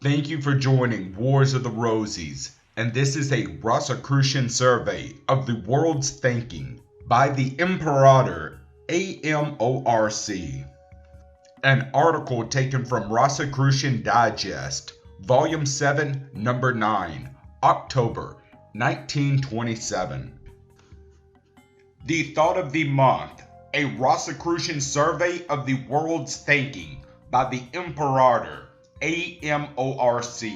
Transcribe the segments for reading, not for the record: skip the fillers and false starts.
Thank you for joining Wars of the Rosies, and this is a Rosicrucian Survey of the world's thinking by the Imperator, AMORC. An article taken from Rosicrucian Digest, Volume 7, Number 9, October 1927. The Thought of the Month, a Rosicrucian Survey of the world's thinking by the Imperator, AMORC.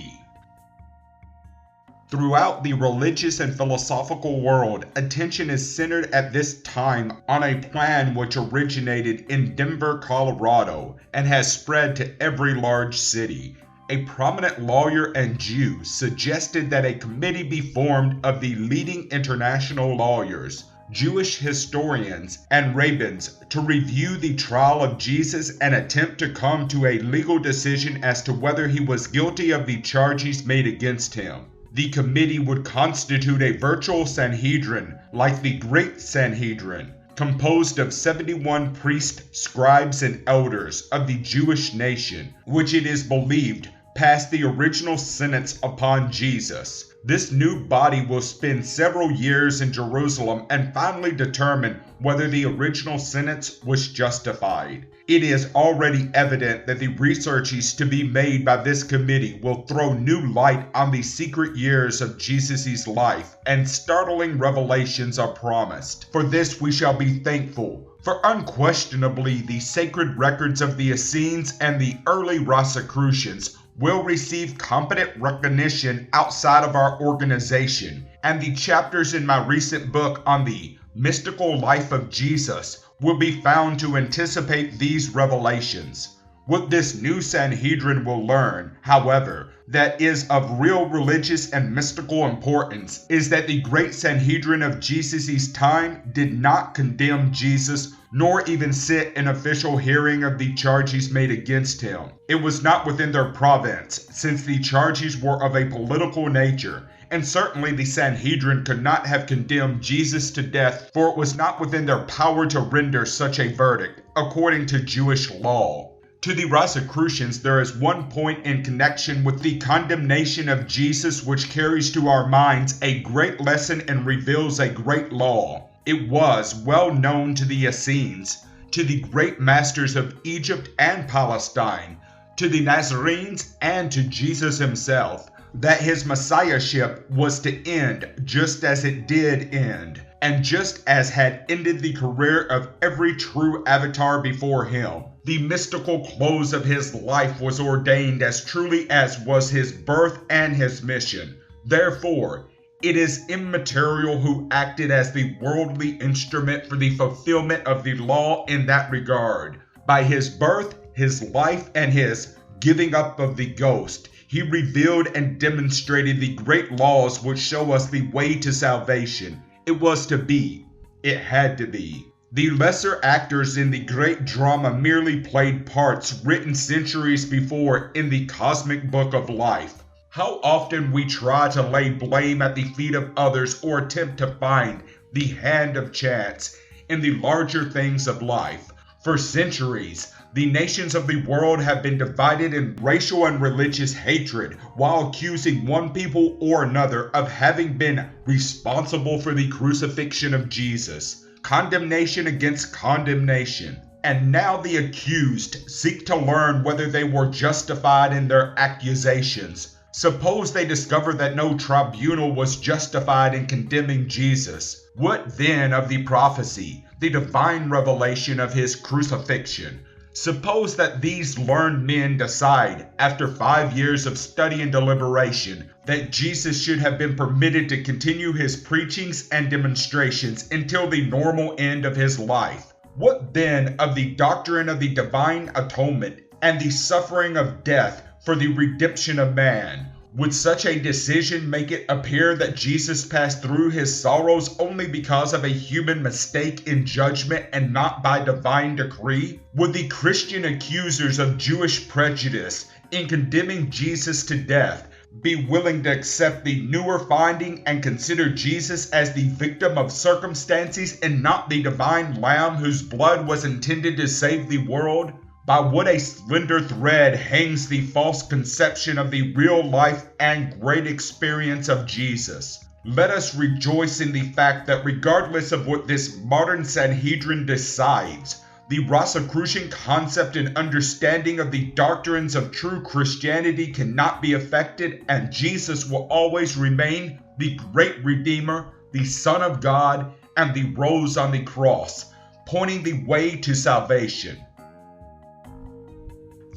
Throughout the religious and philosophical world, attention is centered at this time on a plan which originated in Denver, Colorado, and has spread to every large city. A prominent lawyer and Jew suggested that a committee be formed of the leading international lawyers, Jewish historians, and rabbins to review the trial of Jesus and attempt to come to a legal decision as to whether he was guilty of the charges made against him. The committee would constitute a virtual Sanhedrin like the Great Sanhedrin, composed of 71 priests, scribes, and elders of the Jewish nation, which it is believed passed the original sentence upon Jesus. This new body will spend several years in Jerusalem and finally determine whether the original sentence was justified. It is already evident that the researches to be made by this committee will throw new light on the secret years of Jesus' life, and startling revelations are promised. For this we shall be thankful, for unquestionably the sacred records of the Essenes and the early Rosicrucians will receive competent recognition outside of our organization, and the chapters in my recent book on the mystical life of Jesus will be found to anticipate these revelations. What this new Sanhedrin will learn, however, that is of real religious and mystical importance is that the great Sanhedrin of Jesus' time did not condemn Jesus nor even sit in official hearing of the charges made against him. It was not within their province, since the charges were of a political nature, and certainly the Sanhedrin could not have condemned Jesus to death, for it was not within their power to render such a verdict, according to Jewish law. To the Rosicrucians, there is one point in connection with the condemnation of Jesus which carries to our minds a great lesson and reveals a great law. It was well known to the Essenes, to the great masters of Egypt and Palestine, to the Nazarenes, and to Jesus himself, that his messiahship was to end just as it did end, and just as had ended the career of every true avatar before him. The mystical close of his life was ordained as truly as was his birth and his mission. Therefore, it is immaterial who acted as the worldly instrument for the fulfillment of the law in that regard. By his birth, his life, and his giving up of the ghost, he revealed and demonstrated the great laws which show us the way to salvation. It was to be. It had to be. The lesser actors in the great drama merely played parts written centuries before in the cosmic book of life. How often we try to lay blame at the feet of others or attempt to find the hand of chance in the larger things of life. For centuries, the nations of the world have been divided in racial and religious hatred while accusing one people or another of having been responsible for the crucifixion of Jesus. Condemnation against condemnation. And now the accused seek to learn whether they were justified in their accusations. Suppose they discover that no tribunal was justified in condemning Jesus. What then of the prophecy, the divine revelation of his crucifixion? Suppose that these learned men decide, after 5 years of study and deliberation, that Jesus should have been permitted to continue his preachings and demonstrations until the normal end of his life. What then of the doctrine of the divine atonement and the suffering of death for the redemption of man? Would such a decision make it appear that Jesus passed through his sorrows only because of a human mistake in judgment and not by divine decree? Would the Christian accusers of Jewish prejudice in condemning Jesus to death be willing to accept the newer finding and consider Jesus as the victim of circumstances and not the divine Lamb whose blood was intended to save the world? By what a slender thread hangs the false conception of the real life and great experience of Jesus. Let us rejoice in the fact that regardless of what this modern Sanhedrin decides, the Rosicrucian concept and understanding of the doctrines of true Christianity cannot be affected, and Jesus will always remain the great Redeemer, the Son of God, and the rose on the cross, pointing the way to salvation.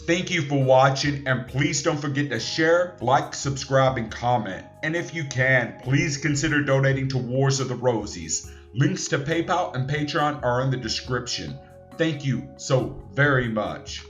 Thank you for watching, and please don't forget to share, like, subscribe, and comment. And if you can, please consider donating to Wars of the Rosies. Links to PayPal and Patreon are in the description. Thank you so very much.